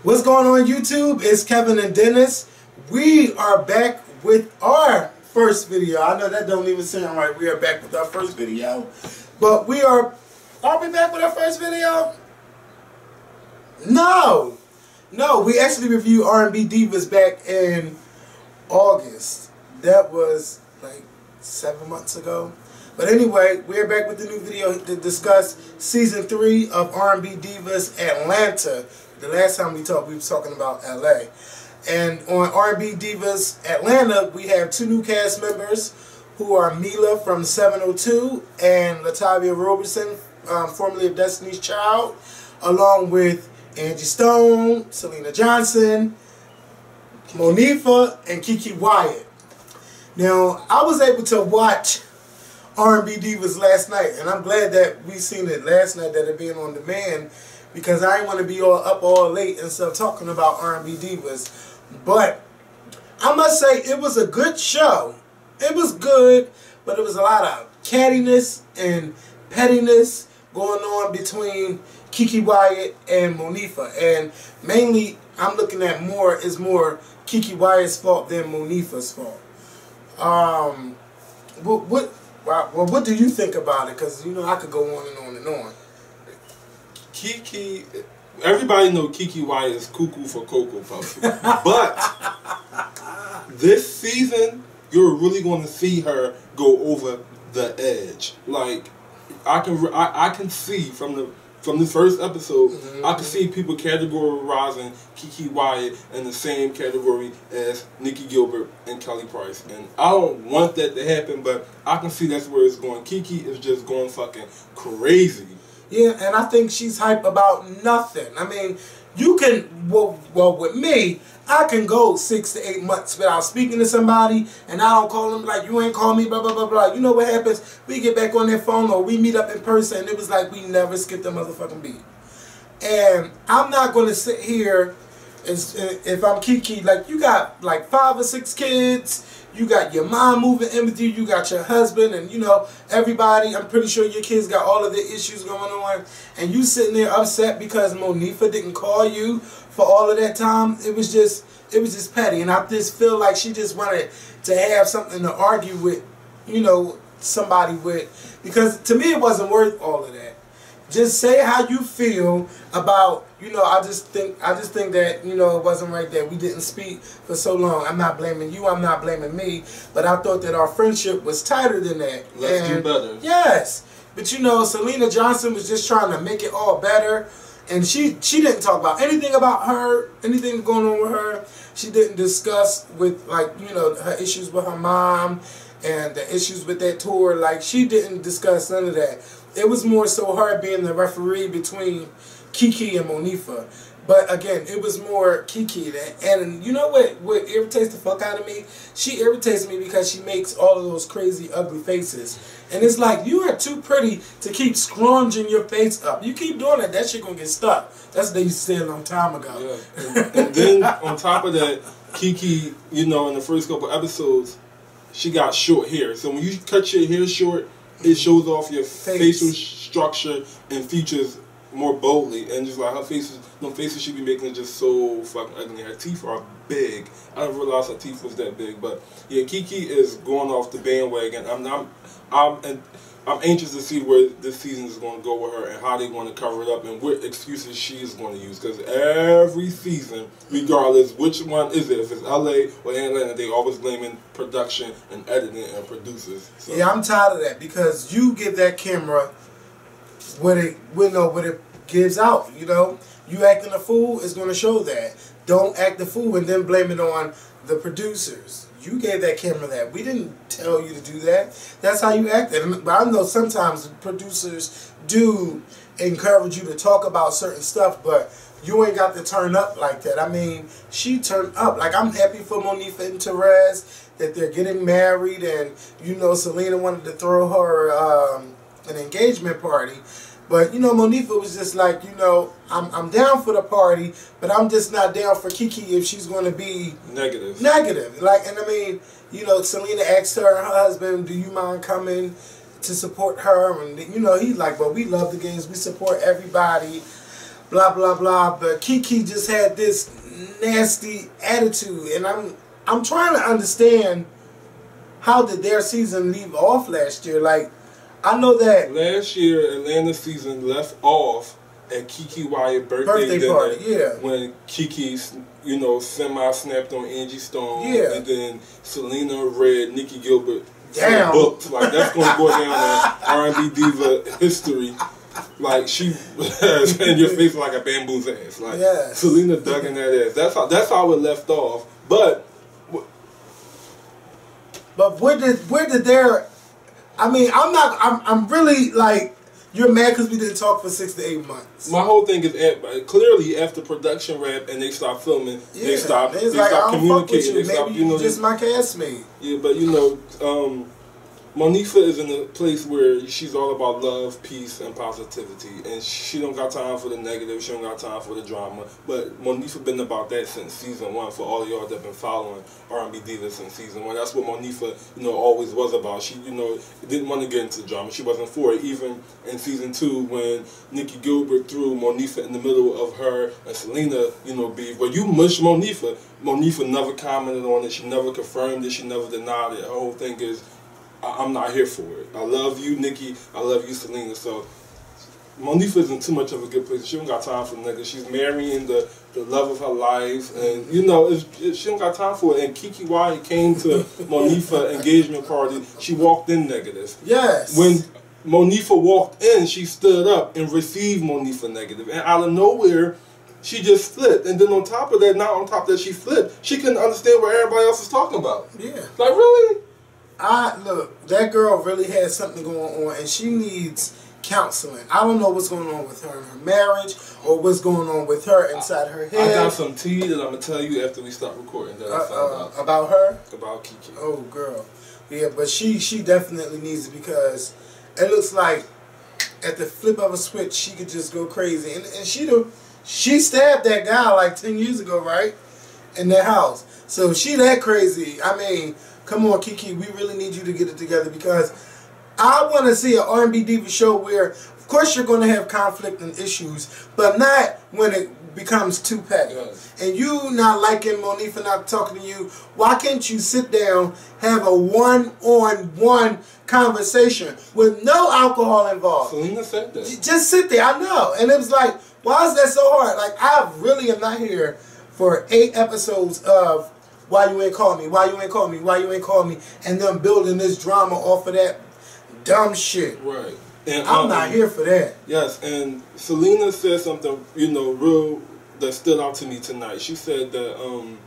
What's going on YouTube? It's Kevin and Dennis. We are back with our first video. I know that don't even sound right. We are back with our first video. But we are we back with our first video? No, we actually reviewed R&B Divas back in August. That was like 7 months ago. But anyway, we're back with the new video to discuss Season 3 of R&B Divas Atlanta. The last time we talked, we were talking about LA. And on R&B Divas Atlanta, we have two new cast members who are Mila from 702 and Latavia Robertson, formerly of Destiny's Child, along with Angie Stone, Selena Johnson, Monifa, and Kiki Wyatt. Now, I was able to watch R&B Divas last night, and I'm glad that we seen it last night, that it being on demand, because I didn't want to be all up all late and stuff talking about R&B Divas. But I must say it was a good show. It was good, but it was a lot of cattiness and pettiness going on between Kiki Wyatt and Monifa. And mainly, I'm looking at more Kiki Wyatt's fault than Monifa's fault. What do you think about it? Because, you know, I could go on and on and on. Kiki, everybody know Kiki Wyatt is cuckoo for Cocoa Puffs. But this season, you're really going to see her go over the edge. Like, I can see from the first episode, I can see people categorizing Kiki Wyatt in the same category as Nikki Gilbert and Kelly Price. And I don't want that to happen, but I can see that's where it's going. Kiki is just going fucking crazy. Yeah, and I think she's hype about nothing. I mean, you can, well, with me, I can go 6 to 8 months without speaking to somebody, and I don't call them like, you ain't call me, blah, blah, blah, blah. You know what happens? We get back on their phone or we meet up in person, and it was like we never skipped a motherfucking beat. And I'm not going to sit here, if I'm Kiki, like, you got like 5 or 6 kids, you got your mom moving in with you, you got your husband, and you know, everybody, I'm pretty sure your kids got all of the issues going on, and you sitting there upset because Monifa didn't call you for all of that time. It was just petty, and I just feel like she just wanted to have something to argue with, you know, somebody with, because to me it wasn't worth all of that. Just say how you feel about, you know, I just think that, you know, it wasn't right that we didn't speak for so long. I'm not blaming you, I'm not blaming me, but I thought that our friendship was tighter than that. Let's do better. Yes. But you know, Selena Johnson was just trying to make it all better. And she didn't talk about anything about her, anything going on with her. She didn't discuss with, like, you know, her issues with her mom and the issues with that tour. Like, she didn't discuss none of that. It was more so her being the referee between Kiki and Monifa. But again, it was more Kiki. And you know what irritates the fuck out of me? She irritates me because she makes all of those crazy, ugly faces. And it's like, you are too pretty to keep scrunching your face up. You keep doing that shit gonna get stuck. That's what they used to say a long time ago. Yeah. And then on top of that, Kiki, you know, in the first couple episodes, she got short hair. So when you cut your hair short, it shows off your facial structure and features more boldly, and just like her faces, the faces she be making are just so fucking ugly. Her teeth are big. I didn't realize her teeth was that big, but yeah, Kiki is going off the bandwagon. I'm anxious to see where this season is going to go with her and how they want to cover it up and what excuses she is going to use. Because every season, regardless which one is it, if it's LA or Atlanta, they always blaming production and editing and producers. So. Yeah, I'm tired of that, because you give that camera what it gives out. You know, you acting a fool is going to show that. Don't act the fool and then blame it on the producers. You gave that camera that. We didn't tell you to do that. That's how you acted. But I know sometimes producers do encourage you to talk about certain stuff, but you ain't got to turn up like that. I mean, she turned up. Like, I'm happy for Monifa and Therese that they're getting married, and, you know, Selena wanted to throw her an engagement party. But, you know, Monifa was just like, you know, I'm down for the party, but I'm just not down for Kiki if she's going to be negative. Like, and I mean, you know, Selena asked her husband, do you mind coming to support her? And, you know, he's like, well, we love the games. We support everybody. blah blah blah. But Kiki just had this nasty attitude, and I'm trying to understand how did their season leave off last year. Like, I know that last year Atlanta season left off at Kiki Wyatt birthday dinner, party, yeah. When Kiki, you know, semi-snapped on Angie Stone, yeah. And then Selena read Nikki Gilbert book. Like, that's going to go down in R&B Diva history. Like, she has in your face like a bamboo's ass. Like, yes. Selena dug in that ass. That's how it left off. But where did their... I mean, I'm really, like... You're mad because we didn't talk for 6 to 8 months. My whole thing is clearly after production wrap and they stopped filming, they stopped communicating. They stopped, you know, just my castmate. Yeah, but you know, Monifa is in a place where she's all about love, peace, and positivity, and she don't got time for the negative. She don't got time for the drama. But Monifa been about that since season 1. For all of y'all that been following R&B Divas since season 1, that's what Monifa, you know, always was about. She, you know, didn't want to get into drama. She wasn't for it. Even in season 2, when Nikki Gilbert threw Monifa in the middle of her and Selena, you know, beef. Well, you mush Monifa. Monifa never commented on it. She never confirmed it. She never denied it. Her whole thing is, I'm not here for it. I love you, Nikki. I love you, Selena. So Monifa isn't too much of a good place. She don't got time for niggas. She's marrying the love of her life, and you know, she don't got time for it. And Kiki Wyatt came to Monifa engagement party. She walked in negative. Yes. When Monifa walked in, she stood up and received Monifa negative, and out of nowhere, she just flipped. And then on top of that, not on top of that, she flipped. She couldn't understand what everybody else was talking about. Yeah. Like, really? Look, that girl really has something going on, and she needs counseling. I don't know what's going on with her in her marriage, or what's going on with her inside her head. I got some tea that I'm going to tell you after we stop recording that I found out. About her? About Kiki. Oh, girl. Yeah, but she definitely needs it, because it looks like at the flip of a switch, she could just go crazy. And she stabbed that guy like 10 years ago, right? In their house. So she that crazy. I mean... Come on, Kiki, we really need you to get it together, because I want to see an R&B Diva show where, of course, you're going to have conflict and issues, but not when it becomes too petty. Yes. And you not liking Monifa, not talking to you, why can't you sit down, have a one-on-one conversation with no alcohol involved? Selena said that. Just sit there, I know. And it was like, why is that so hard? Like, I really am not here for 8 episodes of why you ain't call me, why you ain't call me, why you ain't call me, and them building this drama off of that dumb shit. Right. And I'm not here for that. Yes, and Selena said something, you know, real that stood out to me tonight. She said that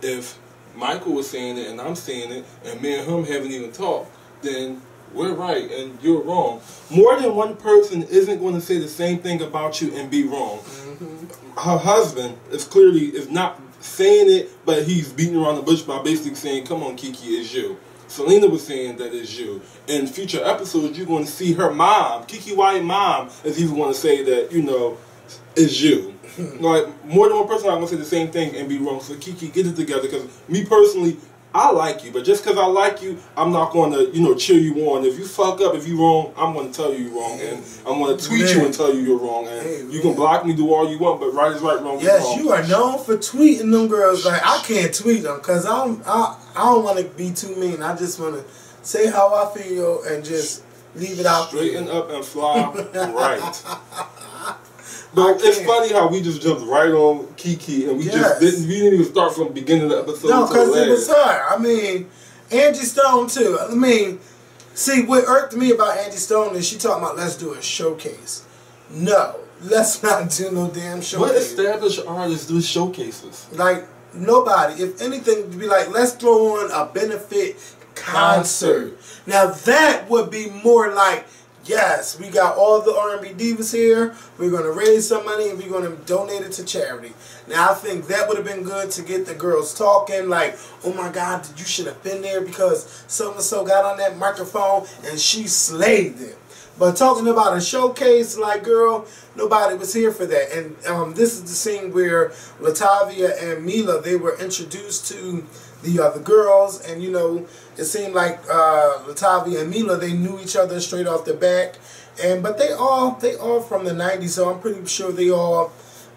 if Michael was saying it and I'm saying it, and me and him haven't even talked, then we're right and you're wrong. More than one person isn't going to say the same thing about you and be wrong. Mm-hmm. Her husband is not saying it, but he's beating around the bush by basically saying, come on, Kiki, it's you. Selena was saying that it's you. In future episodes, you're going to see her mom, Kiki Wyatt mom, is even going to say that, you know, it's you. Like, more than one person are going to say the same thing and be wrong. So, Kiki, get it together, because me personally, I like you, but just because I like you, I'm not going to, you know, cheer you on. If you fuck up, if you're wrong, I'm going to tell you you're wrong, and I'm going to tweet you and tell you you're wrong, and you can block me, do all you want, but right is right, wrong is wrong. Yes, you are known for tweeting them girls. Like, I can't tweet them because I don't want to be too mean. I just want to say how I feel and just leave it out there. Straighten up and fly right. But it's funny how we just jumped right on Kiki, and we didn't even start from the beginning of the episode. No, because it was her. I mean, Angie Stone too. I mean, see, what irked me about Angie Stone is she talking about let's do a showcase. No, let's not do no damn showcase. What established artists do showcases? Like, nobody. If anything, to be like, let's throw on a benefit concert. Now that would be more like, yes, we got all the R&B Divas here. We're going to raise some money and we're going to donate it to charity. Now, I think that would have been good to get the girls talking like, oh my God, you should have been there because so-and-so got on that microphone and she slayed it. But talking about a showcase, like, girl, nobody was here for that. And this is the scene where Latavia and Mila, they were introduced to the other girls, and you know, it seemed like Latavia and Mila, they knew each other straight off the back, but they all from the 90s, so I'm pretty sure they all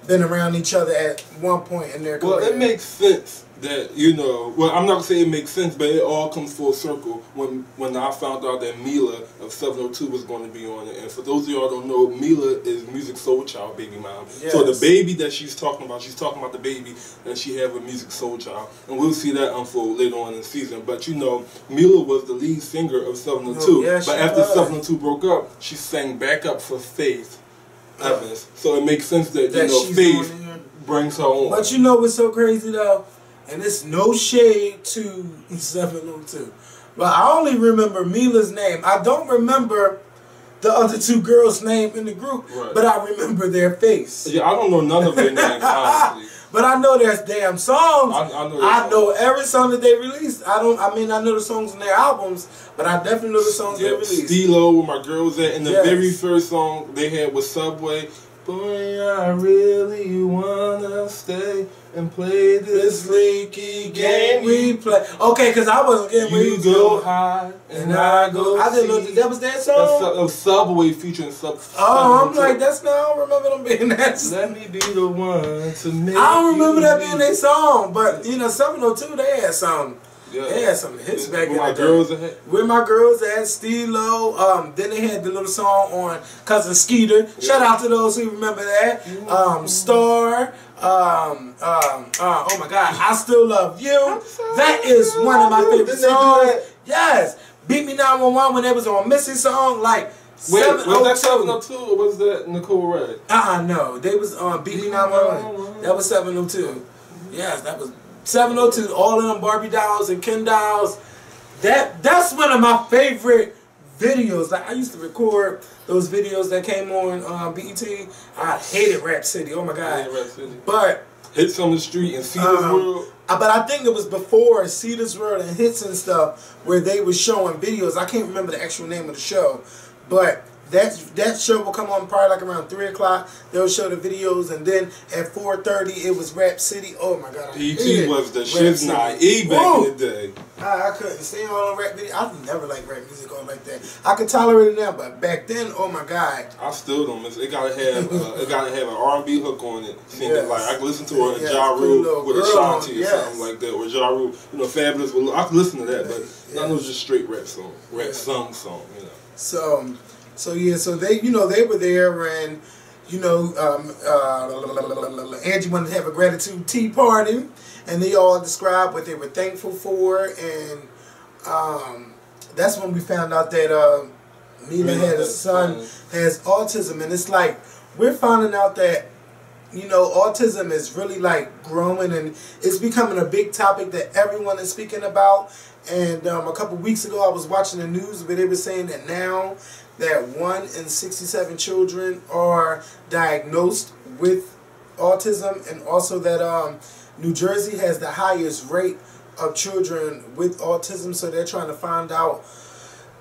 been around each other at one point in their career. Well, it makes sense that, you know, well, I'm not going to say it makes sense, but it all comes full circle when I found out that Mila of 702 was going to be on it. And for those of y'all who don't know, Mila is Music Soul Child baby mom. Yes. So the baby that she's talking about the baby that she had with Music Soul Child. And we'll see that unfold later on in the season. But, you know, Mila was the lead singer of 702. Oh, yeah, but after 702 broke up, she sang back up for Faith Evans. So it makes sense that, you know, Faith brings her on. But you know what's so crazy, though? And it's no shade to 702. But I only remember Mila's name. I don't remember the other two girls' name in the group, right. But I remember their face. Yeah, I don't know none of their names, honestly. But I know their damn songs. I know every song that they released. I know the songs in their albums, but I definitely know the songs they released. Stilo, where my girls at, and the very first song they had was Subway. Boy, I really wanna stay and play this leaky game we play. Okay, because I wasn't getting You go high and I go. I didn't know that was that song. That was Subway featuring I'm like, that's not. I don't remember them being that. Let me be the one to make. I don't remember that being their song, but you know, 702 they had some. Yeah. They had some hits back in the day. Where My Girls At, Stilo. Then they had the little song on Cousin Skeeter. Yeah. Shout out to those who remember that. Star. Oh my God, I Still Love You. That is one of my favorite songs. Yes. Beat Me 911 when they was on Missy song. Like, wait, was that 702 or was that Nicole Red? No. They was on Beat Me 911. That was 702. Yes, that was 702, all of them Barbie dolls and Ken dolls. That's one of my favorite videos. Like, I used to record those videos that came on BET. I hated Rap City. Oh my God. I hated Rap City. But Hits on the Street and Cedar's World. But I think it was before Cedar's World and Hits and stuff where they were showing videos. I can't remember the actual name of the show, but that show will come on probably like around 3 o'clock. They'll show the videos, and then at 4:30 it was Rap City. Oh my God! BET was the shit naive back in the day. I couldn't stand all on rap video. I never liked rap music all like that. I could tolerate it now, but back then, oh my God! I still don't miss it. It gotta have an R&B hook on it. Like I can listen to a Ja Rule with Ashanti or something like that, or Ja Rule, you know, Fabulous. I can listen to that, but none of it was just straight rap song, song, you know. So yeah, so they, you know, they were there, and you know, Angie wanted to have a gratitude tea party, and they all described what they were thankful for, and that's when we found out that Mila had a son has autism, and it's like we're finding out that, you know, autism is really like growing, and it's becoming a big topic that everyone is speaking about. And a couple weeks ago, I was watching the news where they were saying that now that 1 in 67 children are diagnosed with autism, and also that New Jersey has the highest rate of children with autism. So they're trying to find out,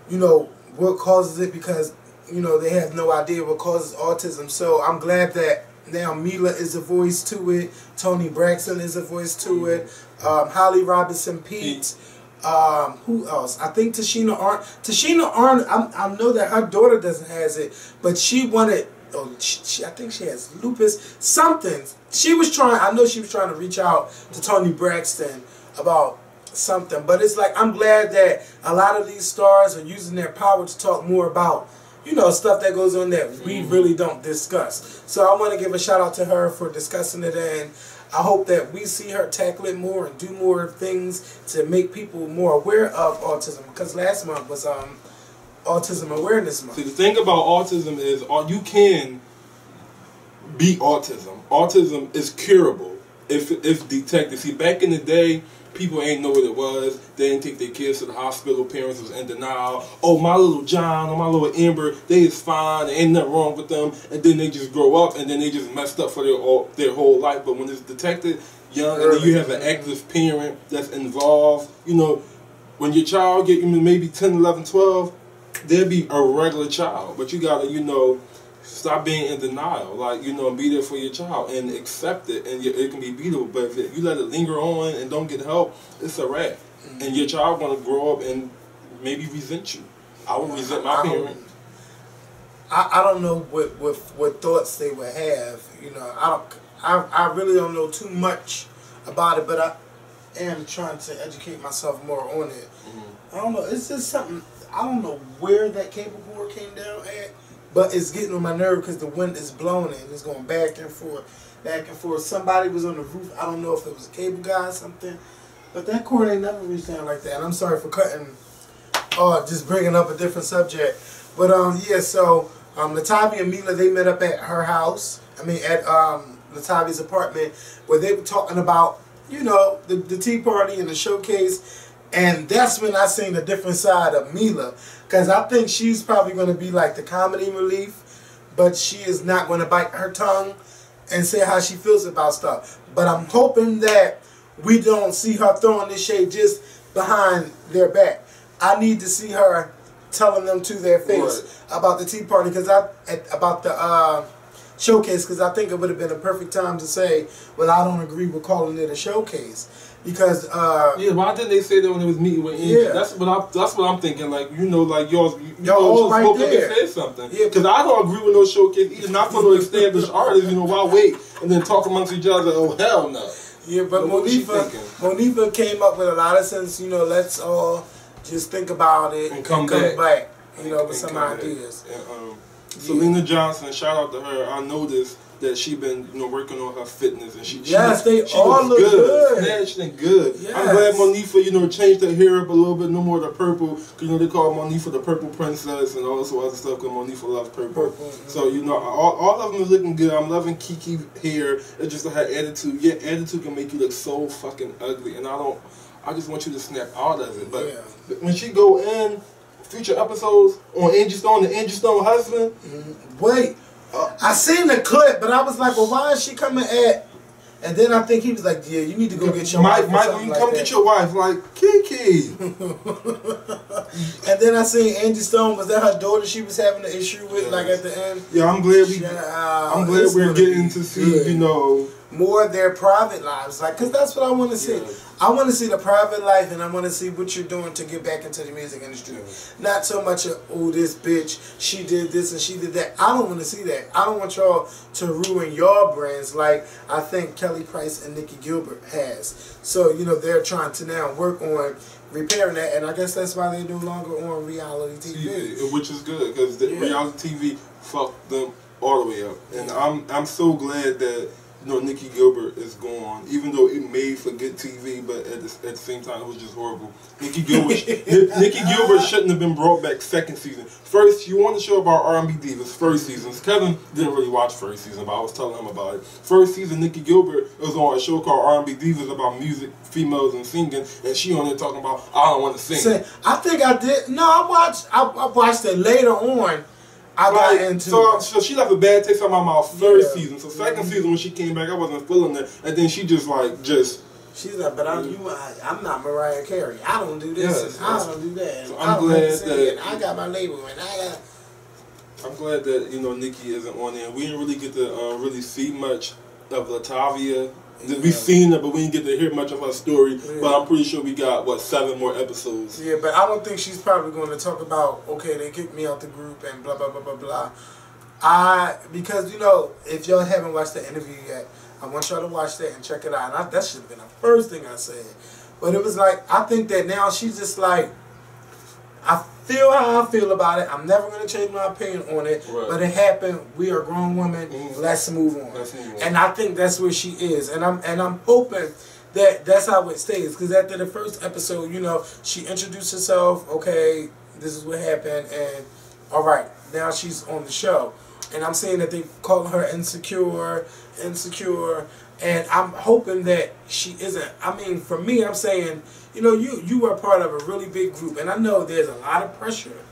you know, what causes it, because, you know, they have no idea what causes autism. So I'm glad that now Mila is a voice to it. Toni Braxton is a voice to it. Holly Robinson Pete. Who else? I think Tashina Arnold. I know that her daughter doesn't has it, but she wanted. Oh, I think she has lupus. Something. She was trying. I know she was trying to reach out to Toni Braxton about something. But it's like, I'm glad that a lot of these stars are using their power to talk more about, you know, stuff that goes on that we really don't discuss. So I want to give a shout out to her for discussing it, and I hope that we see her tackle it more and do more things to make people more aware of autism, because last month was Autism Awareness Month. See, the thing about autism is you can beat autism. Autism is curable if detected. See, back in the day, people ain't know what it was. They didn't take their kids to the hospital. Parents was in denial. Oh, my little John or my little Amber, they is fine. There ain't nothing wrong with them. And then they just grow up, and then they just messed up for their whole life. But when it's detected young, and then you have an active parent that's involved, you know, when your child get maybe 10, 11, 12, they'll be a regular child. But you got to, you know, stop being in denial. Like, you know, be there for your child and accept it, and it can be beatable. But if you let it linger on and don't get help, it's a wrap. And your child going to grow up and maybe resent you. I would resent my parent. I don't know what thoughts they would have. You know, I really don't know too much about it, but I am trying to educate myself more on it. I don't know. It's just something. I don't know where that cable board came down at, but it's getting on my nerve because the wind is blowing it and it's going back and forth, back and forth. Somebody was on the roof. I don't know if it was a cable guy or something, but that cord ain't never reached down like that. And I'm sorry for cutting, just bringing up a different subject. But yeah, so Latavia and Mila, they met up at her house. I mean, at Latavia's apartment, where they were talking about, you know, the tea party and the showcase. And that's when I seen a different side of Mila, because I think she's probably going to be like the comedy relief, but she is not going to bite her tongue and say how she feels about stuff. But I'm hoping that we don't see her throwing this shade just behind their back. I need to see her telling them to their face about the tea party, because about the showcase, because I think it would have been a perfect time to say, well, I don't agree with calling it a showcase. Because yeah, why didn't they say that when they was meeting with Angie? Yeah, that's what I'm thinking. Like, you know, like y'all right spoke there. up and said something. Yeah, because I don't agree with no showcase either. Not for no established artists. You know, why wait and then talk amongst each other? Oh hell no. Yeah, but Monifa came up with a lot of sense. You know, let's all just think about it and come back. You know, with some ideas. And, Selena Johnson, shout out to her. I noticed that she been, you know, working on her fitness, and she they all look good. Snatched and good. Yes. I'm glad Monifa, you know, changed her hair up a little bit, no more the purple. Cause you know they call Monifa the purple princess and all this other stuff. Cause Monifa loves purple. So you know, all of them is looking good. I'm loving Kiki hair. It's just her attitude. Yeah, attitude can make you look so fucking ugly, and I just want you to snap out of it. But when she go in future episodes on Angie Stone, the Angie Stone husband. Wait. I seen the clip, but I was like, well, why is she coming at? And then I think he was like, yeah, you need to go get your wife. Michael, you come get your wife. Like, Kiki. And then I seen Angie Stone. Was that her daughter she was having an issue with, like, at the end? Yeah, I'm glad we're getting to see, you know, more of their private lives. Like, because that's what I want to see. Yeah. I want to see the private life, and I want to see what you're doing to get back into the music industry. Not so much of, oh, this bitch, she did this and she did that. I don't want to see that. I don't want y'all to ruin your brands like I think Kelly Price and Nikki Gilbert has. So, you know, they're trying to now work on repairing that, and I guess that's why they're no longer on reality TV. Which is good, because reality TV fucked them all the way up. And I'm so glad that, you know, Nikki Gilbert is gone, even though it made for good TV, but at the same time, it was just horrible. Nikki Gilbert shouldn't have been brought back second season. First, you want to show about R&B Divas, first season. Kevin didn't really watch first season, but I was telling him about it. First season, Nikki Gilbert was on a show called R&B Divas about music, females, and singing, and she on there talking about, I don't want to sing. I think I did. No, I watched it later on. I got into so she left a bad taste in my mouth first season. So second season when she came back, I wasn't feeling it. And then she just she's like, but I'm not Mariah Carey. I don't do this. And I don't do that. So I'm glad that I got my label and I'm glad that, you know, Nikki isn't on there. We didn't really get to really see much of Latavia. We've seen her, but we didn't get to hear much of her story. Yeah. But I'm pretty sure we got, 7 more episodes. Yeah, but I don't think she's probably going to talk about, okay, they kicked me out the group and blah, blah, blah, blah, blah. Because, you know, if y'all haven't watched the interview yet, I want y'all to watch that and check it out. And that should have been the first thing I said. But it was like, I think that now she's just like, I feel how I feel about it. I'm never going to change my opinion on it. Right. But it happened. We are grown women. Let's move on. And I think that's where she is. And I'm hoping that that's how it stays. Because after the first episode, you know, she introduced herself. Okay, this is what happened. And all right, now she's on the show. And I'm saying that they call her insecure. And I'm hoping that she isn't. I mean, for me, I'm saying, you know, you are part of a really big group. And I know there's a lot of pressure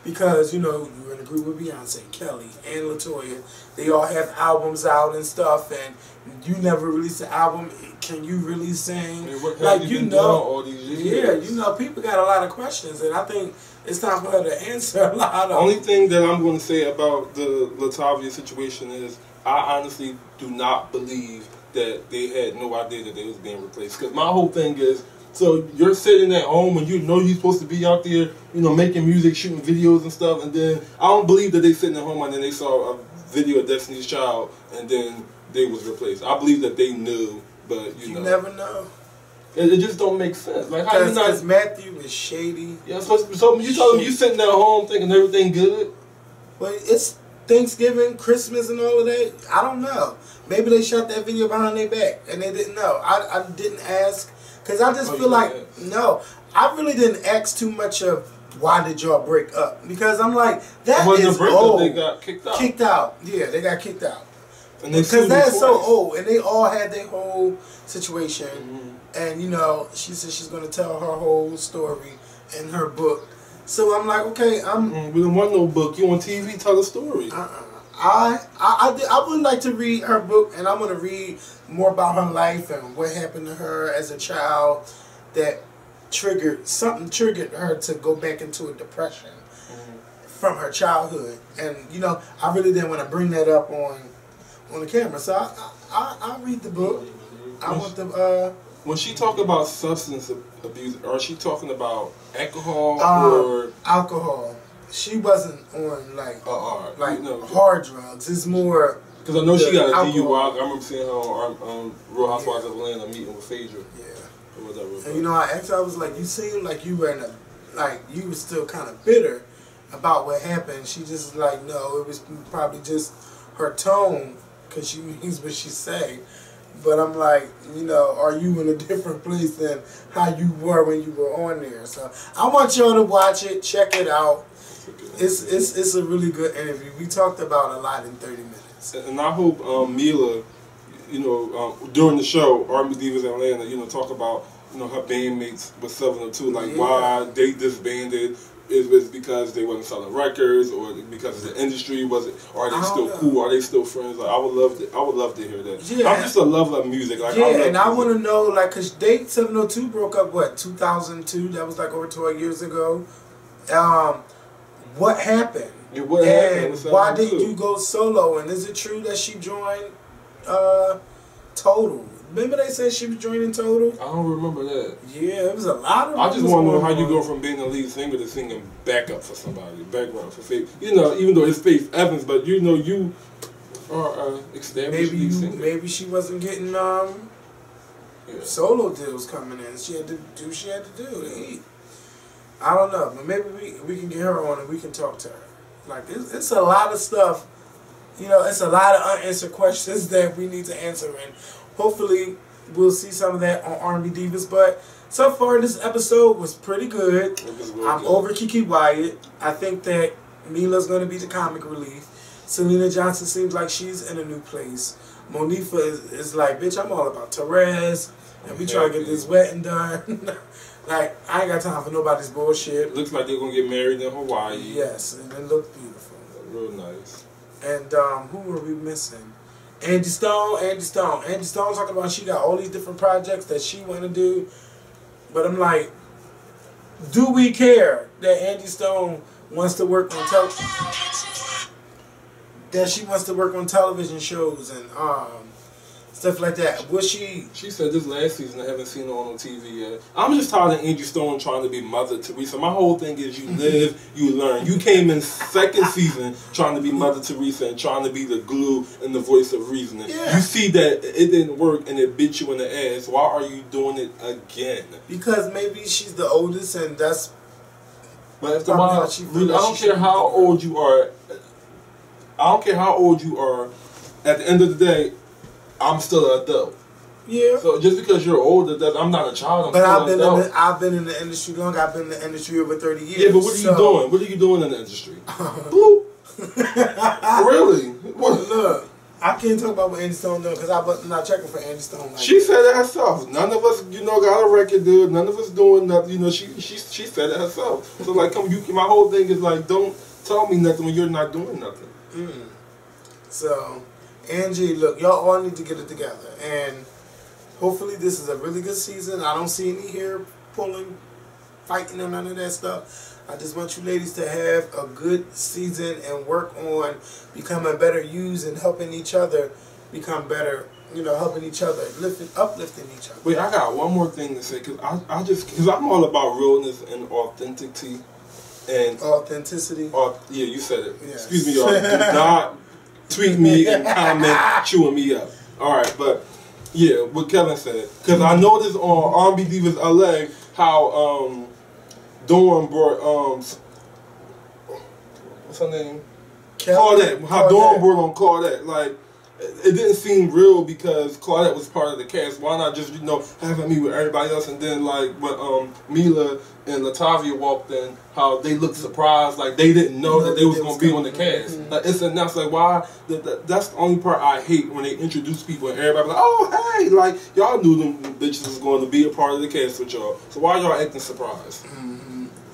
because, you know, you're in a group with Beyonce, Kelly, and Latavia. They all have albums out and stuff. And you never released an album. Can you really sing? Like, you know, all these years? Yeah, you know, people got a lot of questions. And I think it's time for her to answer a lot of them. The only thing that I'm going to say about the Latavia situation is I honestly do not believe that they had no idea that they was being replaced. Because my whole thing is, so you're sitting at home and you know you're supposed to be out there, you know, making music, shooting videos and stuff, and then I don't believe that they sitting at home and then they saw a video of Destiny's Child and then they was replaced. I believe that they knew, but you know. You never know. It just don't make sense. Like how you not? Because Matthew is shady. Yeah, so you told him you sitting at home thinking everything good. Well, it's Thanksgiving, Christmas, and all of that. I don't know. Maybe they shot that video behind their back and they didn't know. I didn't ask because I just feel like no. I really didn't ask too much of why did y'all break up, because I'm like that is old. They got kicked out. Kicked out. Yeah, they got kicked out. And they because that's so old, and they all had their whole situation. And you know, she said she's gonna tell her whole story in her book. So I'm like, okay, we don't want no book. You on TV? Tell a story. I would like to read her book, and I'm gonna read more about her life and what happened to her as a child that triggered her to go back into a depression from her childhood. And you know, I really didn't want to bring that up on the camera. So I read the book. I want the. When she talk about substance abuse, are she talking about alcohol or alcohol? She wasn't on like no, hard drugs. It's more because I know she got a DUI. I remember seeing her on Real Housewives of Atlanta meeting with Phaedra. Yeah, or whatever. And you know, I asked her, I was like, you seem like you were you were still kind of bitter about what happened. She just was like, no, it was probably just her tone because she means what she say. But I'm like, you know, are you in a different place than how you were when you were on there? So I want y'all to watch it, check it out. It's a really good interview. We talked about a lot in 30 minutes. And I hope Mila, you know, during the show, R&B Divas Atlanta, you know, talk about, you know, her bandmates with 702, like why they disbanded. Is it because they wasn't selling records, or because the industry wasn't? Or are they still cool? Are they still friends? Like I would love to hear that. Yeah. I'm just a lover of music. Like, I want to know, like, cause 702 broke up what 2002? That was like over 12 years ago. What happened? What happened? Why did you go solo? And is it true that she joined Total? Remember they said she was joining Total? I don't remember that. Yeah, it was a lot of. I just want to know how you go from being the lead singer to singing backup for somebody, background for Faith. You know, even though it's Faith Evans, but you know you are established lead singer. Maybe she wasn't getting solo deals coming in. She had to do what she had to do. I don't know, but maybe we can get her on and we can talk to her. Like it's a lot of stuff. You know, it's a lot of unanswered questions that we need to answer, and hopefully we'll see some of that on R&B Divas. But so far this episode was pretty good. I'm over Kiki Wyatt. I think that Mila's going to be the comic relief. Selena Johnson seems like she's in a new place. Monifa is like, bitch, I'm all about Therese, and we try to get this wedding done. Like, I ain't got time for nobody's bullshit. Looks like they're going to get married in Hawaii. Yes, and it looked beautiful. Real nice. And who were we missing? Angie Stone talking about she got all these different projects that she want to do. But I'm like, do we care that Angie Stone wants to work on television shows and stuff like that? Was she? She said this last season I haven't seen her on TV yet. I'm just tired of Angie Stone trying to be Mother Teresa. My whole thing is you live, you learn. You came in second season trying to be Mother Teresa and trying to be the glue and the voice of reasoning. Yeah. You see that it didn't work and it bit you in the ass. Why are you doing it again? Because maybe she's the oldest and that's. But after a while, I don't care how old you are. I don't care how old you are. At the end of the day, I'm still an adult. Yeah. So just because you're older, I'm not a child. But I've been in the industry long. I've been in the industry over 30 years. Yeah, but what are you doing? What are you doing in the industry? Boop. Really? What? Look, I can't talk about what Angie Stone doing because I'm not checking for Angie Stone. Like she said it herself. None of us, you know, got a record deal. None of us doing nothing. You know, she said it herself. So like, my whole thing is like, don't tell me nothing when you're not doing nothing. So, Angie, look, y'all all need to get it together, and hopefully this is a really good season. I don't see any hair pulling, fighting, and none of that stuff. I just want you ladies to have a good season and work on becoming better yous and helping each other become better. You know, helping each other, uplifting each other. Wait, I got one more thing to say because I'm all about realness and authenticity. And authenticity. Yeah, you said it. Yes. Excuse me, y'all. Do not tweet me and comment chewing me up. All right, but yeah, what Kevin said, because I noticed on R&B Divas LA how Dawn brought what's her name? Claudette. How Dawn brought on Claudette. Like, it didn't seem real because Claudette was part of the cast. Why not just, having me with everybody else? And then, like, when Mila and Latavia walked in, how they looked surprised, like they didn't know that they was going to be on the cast. Like, it's announced, like, why? That's the only part I hate, when they introduce people and everybody like, oh, hey, like, y'all knew them bitches was going to be a part of the cast with y'all. So why y'all acting surprised?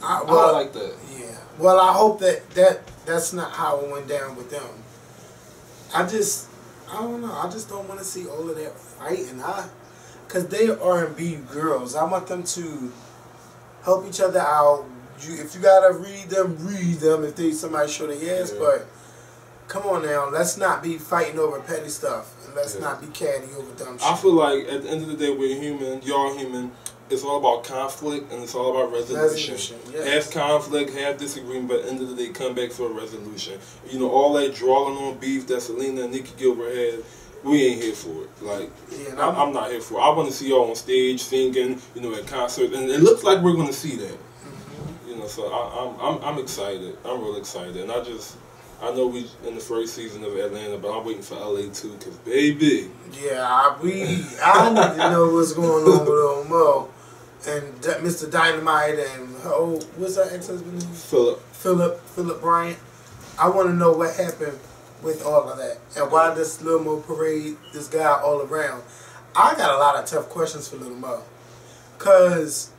I like that. Yeah. Well, I hope that's not how it went down with them. I don't know. I just don't want to see all of that fighting. Because they are R&B girls. I want them to help each other out. If you gotta read them, if somebody show their ass. But come on now, let's not be fighting over petty stuff. And let's not be catty over dumb shit. I feel like at the end of the day, we're human. Y'all human. It's all about conflict and it's all about resolution. Yes. Have conflict, have disagreement, but at the end of the day, come back for a resolution. All that drawing on beef that Selena and Nikki Gilbert had, we ain't here for it. Like, I'm not here for it. I want to see y'all on stage singing, at concerts, and it looks like we're going to see that. So I'm excited. I'm real excited, and I know we in the first season of Atlanta, but I'm waiting for LA too, cause baby. Yeah, I need to know what's going on with old Mo and Mr. Dynamite and what's her ex-husband name? Philip Bryant. I want to know what happened with all of that and why this Lil Mo parade this guy all around. I got a lot of tough questions for Lil Mo, cause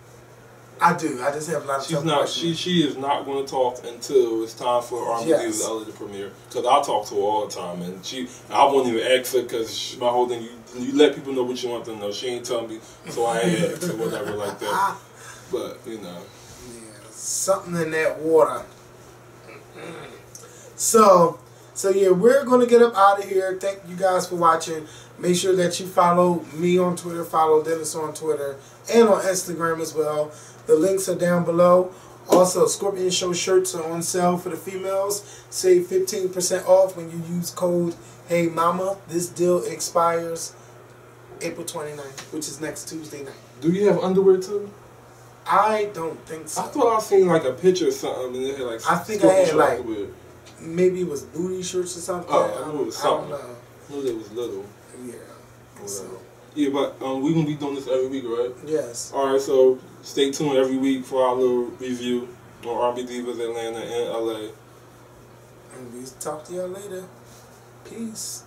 I just have a lot of tough questions. She is not going to talk until it's time for R&B Divas LA to premiere. Because I talk to her all the time, and I won't even ask her because my whole thing, you let people know what you want them to know. She ain't telling me, so I ain't ask or whatever like that. But yeah, something in that water. So yeah, we're gonna get up out of here. Thank you guys for watching. Make sure that you follow me on Twitter, follow Dennis on Twitter, and on Instagram as well. The links are down below. Also, Scorpion Show shirts are on sale for the females. Save 15% off when you use code HeyMama. This deal expires April 29th, which is next Tuesday night. Do you have underwear too? I don't think so. I thought I seen like a picture or something, and it had like. I think I had like maybe it was booty shirts or something. Oh, I knew it was something. I don't know. I knew it was little. Yeah. So. Yeah, but we're going to be doing this every week, right? Yes. Alright, so stay tuned every week for our little review on R&B Divas Atlanta and LA. And we'll talk to y'all later. Peace.